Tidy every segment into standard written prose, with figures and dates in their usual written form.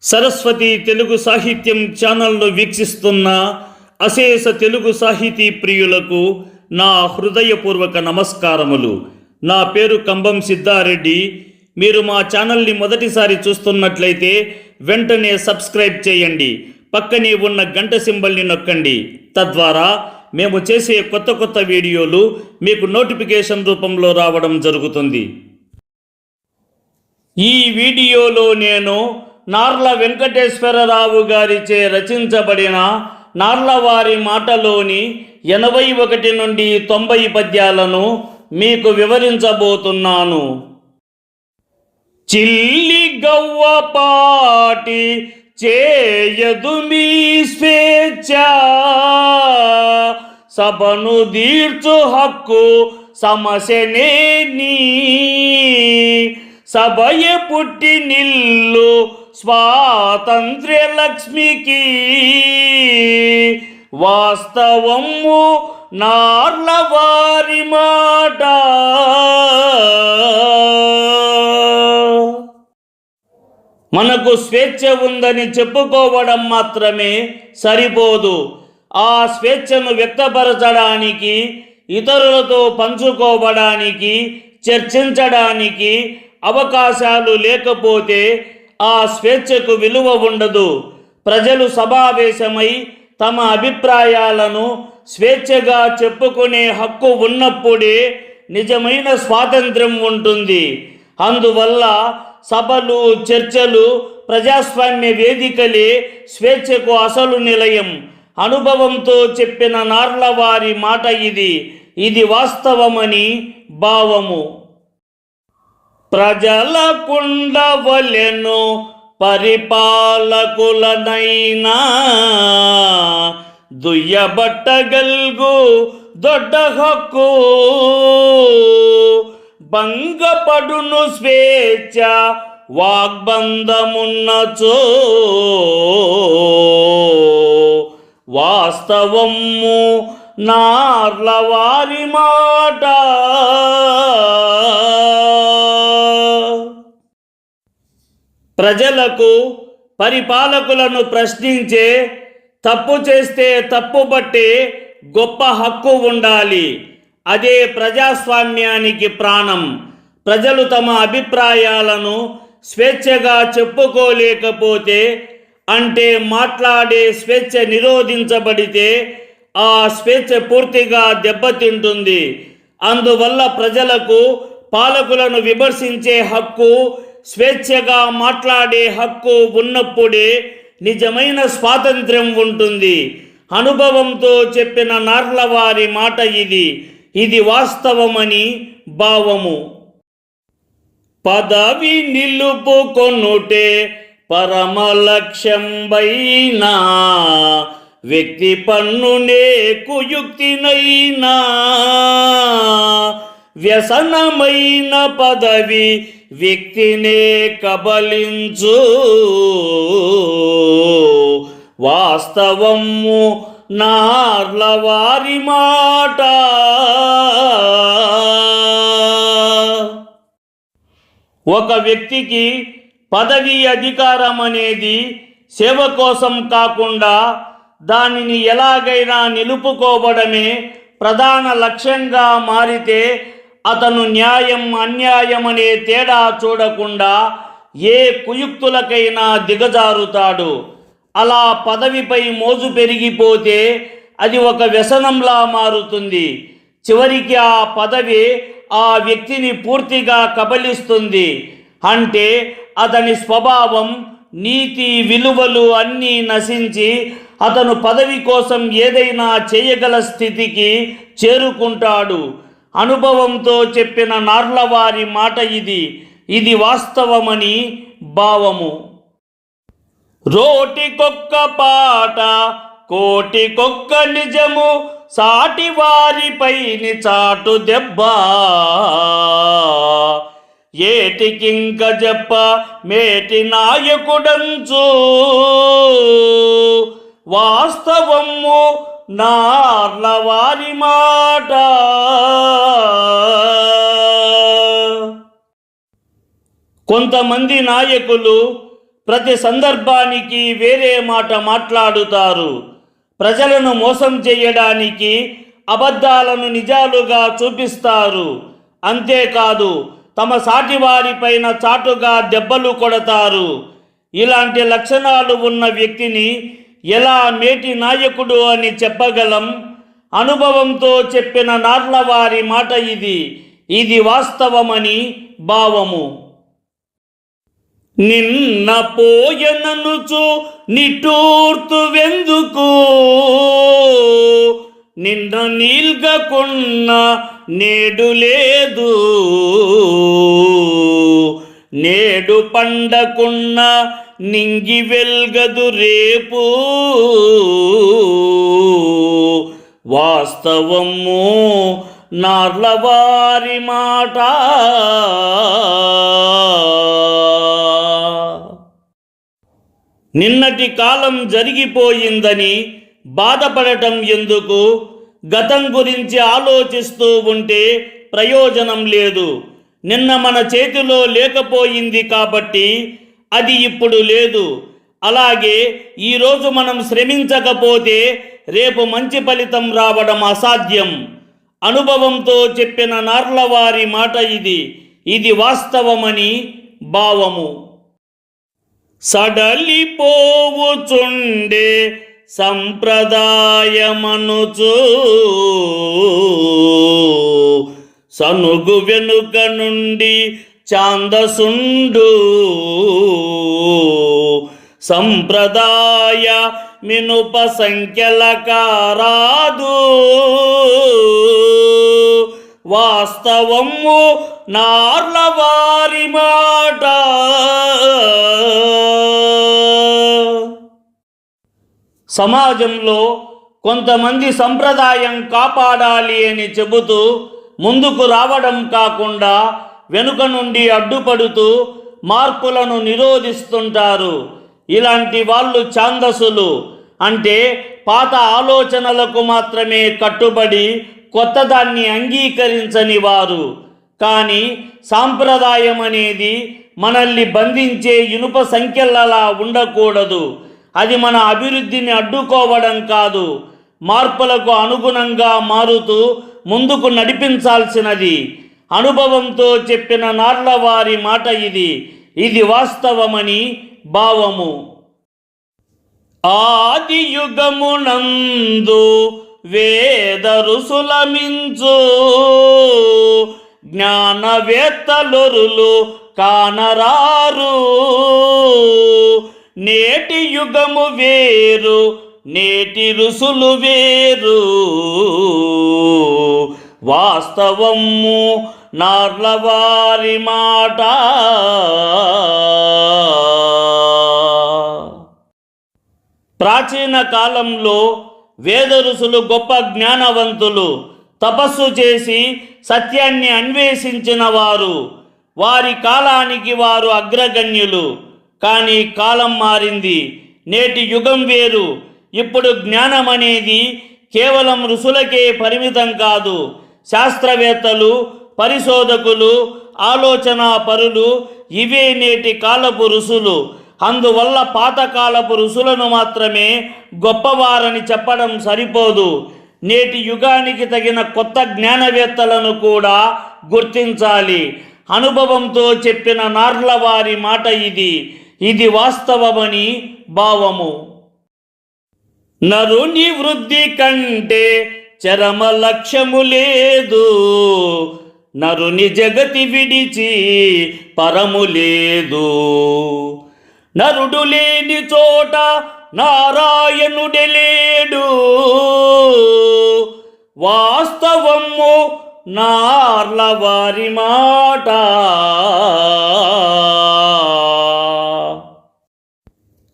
సరస్వతి తెలుగు సాహిత్యం ఛానల్ను వీక్షిస్తున్న అశేష తెలుగు సాహితీ ప్రియులకు నా హృదయపూర్వక నమస్కారములు. నా పేరు కంబం సిద్ధారెడ్డి. మీరు మా ఛానల్ని మొదటిసారి చూస్తున్నట్లయితే వెంటనే సబ్స్క్రైబ్ చేయండి. పక్కనే ఉన్న గంట సింబల్ని నొక్కండి. తద్వారా మేము చేసే కొత్త వీడియోలు మీకు నోటిఫికేషన్ రూపంలో రావడం జరుగుతుంది. ఈ వీడియోలో నేను నార్ల వెంకటేశ్వరరావు గారిచే రచించబడిన నార్లవారి మాటలోని 81 నుండి 90 పద్యాలను మీకు వివరించబోతున్నాను. చిల్లి గవ్వపాటి చేయదు మీ స్వేచ్ఛ, సభను దీర్చు హక్కు సమస్యనేని, సభయ పుట్టి నిల్లు స్వాతంత్ర్య లక్ష్మికి, వాస్తవము నార్లవారి మాట. మనకు స్వేచ్ఛ ఉందని చెప్పుకోవడం మాత్రమే సరిపోదు. ఆ స్వేచ్ఛను వ్యక్తపరచడానికి, ఇతరులతో పంచుకోవడానికి, చర్చించడానికి అవకాశాలు లేకపోతే ఆ స్వేచ్ఛకు విలువ ఉండదు. ప్రజలు సమావేశమై తమ అభిప్రాయాలను స్వేచ్ఛగా చెప్పుకునే హక్కు ఉన్నప్పుడే నిజమైన స్వాతంత్ర్యం ఉంటుంది. అందువల్ల సభలు, చర్చలు, ప్రజాస్వామ్య వేదికలే స్వేచ్ఛకు అసలు నిలయం. అనుభవంతో చెప్పిన నార్లవారి మాట ఇది వాస్తవమని భావము. ప్రజలకుండవలెను పరిపాలకులనైనా, దుయ్యబట్టగల్గు దొడ్డ హక్కు, భంగపడును స్వేచ్ఛ వాగ్బంధమున్నచో, వాస్తవము నార్లవారి మాట. ప్రజలకు పరిపాలకులను ప్రశ్నించే, తప్పు చేస్తే తప్పుబట్టే గొప్ప హక్కు ఉండాలి. అదే ప్రజాస్వామ్యానికి ప్రాణం. ప్రజలు తమ అభిప్రాయాలను స్వేచ్ఛగా చెప్పుకోలేకపోతే, అంటే మాట్లాడే స్వేచ్ఛ నిరోధించబడితే ఆ స్వేచ్ఛ పూర్తిగా దెబ్బతింటుంది. అందువల్ల ప్రజలకు పాలకులను విమర్శించే హక్కు, స్వేచ్ఛగా మాట్లాడే హక్కు ఉన్నప్పుడే నిజమైన స్వాతంత్ర్యం ఉంటుంది. అనుభవంతో చెప్పిన నార్లవారి మాట ఇది వాస్తవమని భావము. పదవి నిలుపుకొనుటే పరమ లక్ష్యంబైనా, వ్యక్తి పన్నునే కుయుక్తినైనా, వ్యసనమైన పదవి వ్యక్తినే కబలించు, వాస్తవము నార్లవారి మాట. ఒక వ్యక్తికి పదవి, అధికారం అనేది సేవ కోసం కాకుండా దానిని ఎలాగైనా నిలుపుకోవడమే ప్రధాన లక్ష్యంగా మారితే అతను న్యాయం, అన్యాయం అనే తేడా చూడకుండా ఏ కుయుక్తులకైనా దిగజారుతాడు. అలా పదవిపై మోజు పెరిగిపోతే అది ఒక వ్యసనంలా మారుతుంది. చివరికి ఆ పదవి ఆ వ్యక్తిని పూర్తిగా కబలిస్తుంది. అంటే అతని స్వభావం, నీతి, విలువలు అన్నీ నశించి అతను పదవి కోసం ఏదైనా చేయగల స్థితికి చేరుకుంటాడు. అనుభవంతో చెప్పిన నార్లవారి మాట ఇది వాస్తవమని భావము. రోటికొక్క పాట కోటికొక్క నిజము, సాటి వారిపైని చాటు దెబ్బ, ఏటికింక చెప్ప మేటి నాయకుడంచు, వాస్తవము నార్లవారి మాట. కొంతమంది నాయకులు ప్రతి సందర్భానికి వేరే మాట మాట్లాడుతారు. ప్రజలను మోసం చేయడానికి అబద్ధాలను నిజాలుగా చూపిస్తారు. అంతేకాదు తమ సాటివారిపైన చాటుగా దెబ్బలు కొడతారు. ఇలాంటి లక్షణాలు ఉన్న వ్యక్తిని ఎలా మేటి నాయకుడు అని చెప్పగలం? అనుభవంతో చెప్పిన నార్లవారి మాట ఇది వాస్తవమని భావము. నిన్న పోయననుచు నిట్టూర్తు వెందుకు, నిన్న నీల్గకున్న నేడు లేదు, నేడు పండకున్న నింగి వెల్గదు రేపు, వాస్తవము నార్లవారి మాట. నిన్నటి కాలం జరిగిపోయిందని బాధపడటం ఎందుకు? గతం గురించి ఆలోచిస్తూ ఉంటే ప్రయోజనం లేదు. నిన్న మన చేతిలో లేకపోయింది కాబట్టి అది ఇప్పుడు లేదు. అలాగే ఈరోజు మనం శ్రమించకపోతే రేపు మంచి ఫలితం రావడం అసాధ్యం. అనుభవంతో చెప్పిన నార్లవారి మాట ఇది వాస్తవమని భావము. సడలిపోవుచుండే సంప్రదాయమనుచు సనుగు వెనుక నుండి ఛాందసుండు, సంప్రదాయ మినుప సంఖ్యల కారాదు, వాస్తవము నార్లవారి మాట. సమాజంలో కొంతమంది సంప్రదాయం కాపాడాలి అని చెబుతూ ముందుకు రావడం కాకుండా వెనుక నుండి అడ్డుపడుతూ మార్పులను నిరోధిస్తుంటారు. ఇలాంటి వాళ్ళు ఛాందసులు, అంటే పాత ఆలోచనలకు మాత్రమే కట్టుబడి కొత్తదాన్ని అంగీకరించని వారు. కానీ సాంప్రదాయం అనేది మనల్ని బంధించే ఇనుప సంఖ్యలలా ఉండకూడదు. అది మన అభివృద్ధిని అడ్డుకోవడం కాదు, మార్పులకు అనుగుణంగా మారుతూ ముందుకు నడిపించాల్సినది. అనుభవంతో చెప్పిన నార్లవారి మాట ఇది వాస్తవమని భావము. ఆది యుగమునందు వేద ఋషులమించు జ్ఞానవేత్తలొరులు కానరారు, నేటి యుగము వేరు నేటి ఋషులు వేరు, వాస్తవము నార్లవారి మాట. ప్రాచీన కాలంలో వేద ఋషులు గొప్ప జ్ఞానవంతులు, తపస్సు చేసి సత్యాన్ని అన్వేషించిన వారు. వారి కాలానికి వారు అగ్రగణ్యులు. కానీ కాలం మారింది, నేటి యుగం వేరు. ఇప్పుడు జ్ఞానం అనేది కేవలం ఋషులకే పరిమితం కాదు. శాస్త్రవేత్తలు, పరిశోధకులు, ఆలోచనా పరులు ఇవే నేటి కాలపు ఋషులు. అందువల్ల పాతకాలపు ఋషులను మాత్రమే గొప్పవారని చెప్పడం సరిపోదు. నేటి యుగానికి తగిన కొత్త జ్ఞానవేత్తలను కూడా గుర్తించాలి. అనుభవంతో చెప్పిన నార్లవారి మాట ఇది వాస్తవమని భావము. నరుని వృద్ధి కంటే చరమ లక్ష్యము లేదు, నరుని జగతి విడిచి పరము లేదు, నరుడు లేని చోట నారాయణుడే లేడు, వాస్తవము నార్లవారి మాట.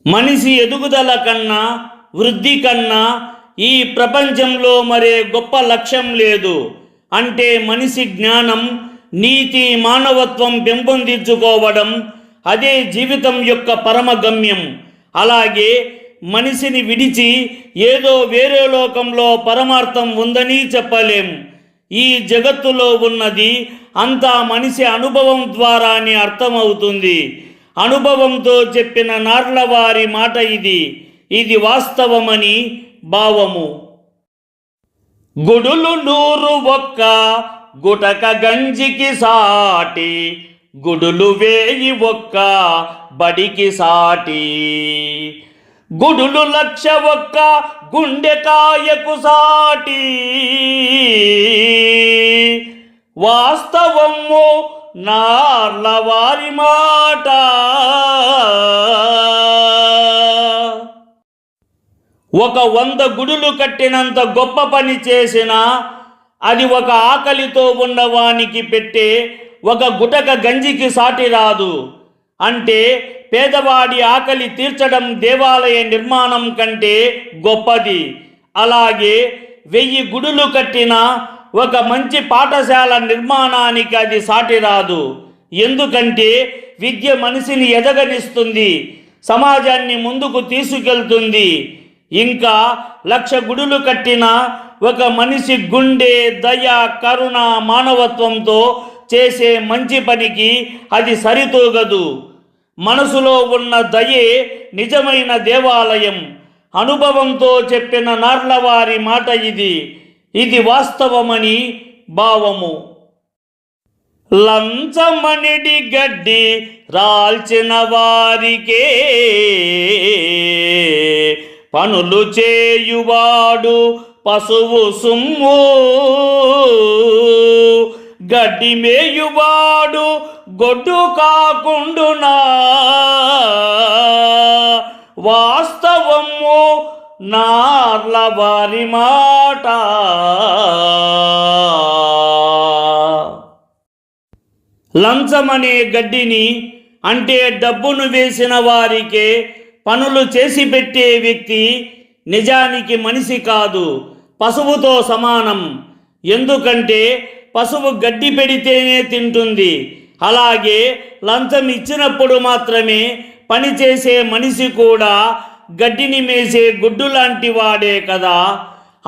మనిషి ఎదుగుదల కన్నా, వృద్ధి కన్నా ఈ ప్రపంచంలో మరే గొప్ప లక్ష్యం లేదు. అంటే మనిషి జ్ఞానం, నీతి, మానవత్వం పెంపొందించుకోవడం అదే జీవితం యొక్క పరమ గమ్యం. అలాగే మనిషిని విడిచి ఏదో వేరే లోకంలో పరమార్థం ఉందని చెప్పలేం. ఈ జగత్తులో ఉన్నది అంతా మనిషి అనుభవం ద్వారానే అర్థమవుతుంది. అనుభవంతో చెప్పిన నార్లవారి మాట ఇది వాస్తవమని భావము. గుడులు 100 గుటక గంజికి సాటి, గుడులు 1000 బడికి సాటి, గుడులు 1,00,000 గుండెకాయకు సాటి. వాస్తవము నార్లవారి మాట. ఒక 100 గుడులు కట్టినంత గొప్ప పని చేసినా అది ఒక ఆకలితో ఉన్నవానికి పెట్టే ఒక గుటక గంజికి సాటి రాదు. అంటే పేదవాడి ఆకలి తీర్చడం దేవాలయ నిర్మాణం కంటే గొప్పది. అలాగే 1000 గుడులు కట్టిన ఒక మంచి పాఠశాల నిర్మాణానికి అది సాటి రాదు. ఎందుకంటే విద్య మనిషిని ఎదగనిస్తుంది, సమాజాన్ని ముందుకు తీసుకెళ్తుంది. ఇంకా 1,00,000 గుడులు కట్టిన ఒక మనిషి గుండె, దయ, కరుణ, మానవత్వంతో చేసే మంచి పనికి అది సరితూగదు. మనసులో ఉన్న దయే నిజమైన దేవాలయం. అనుభవంతో చెప్పిన నార్లవారి మాట ఇది వాస్తవమని భావము. లంచమనిడి గడ్డి రాల్చిన వారికే పనులు చేయువాడు పశువు సుమ్ము, గడ్డి మేయువాడు గొడ్డు కాకుండునా. వాస్తవము నార్లవారి మాట. లంచమనే గడ్డిని అంటే డబ్బును వేసిన వారికే పనులు చేసి పెట్టే వ్యక్తి నిజానికి మనిషి కాదు, పశువుతో సమానం. ఎందుకంటే పశువు గడ్డి పెడితేనే తింటుంది. అలాగే లంచం ఇచ్చినప్పుడు మాత్రమే పని చేసే మనిషి కూడా గడ్డిని మేసే గుడ్డు లాంటి వాడే కదా.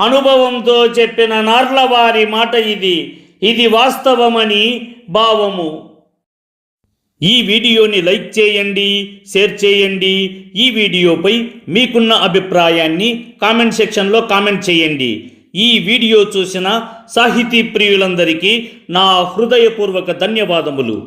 అనుభవంతో చెప్పిన నార్లవారి మాట ఇది వాస్తవమని భావము. ఈ వీడియోని లైక్ చేయండి, షేర్ చేయండి. ఈ వీడియోపై మీకున్న అభిప్రాయాన్ని కామెంట్ సెక్షన్లో కామెంట్ చేయండి. ఈ వీడియో చూసిన సాహితీ ప్రియులందరికీ నా హృదయపూర్వక ధన్యవాదములు.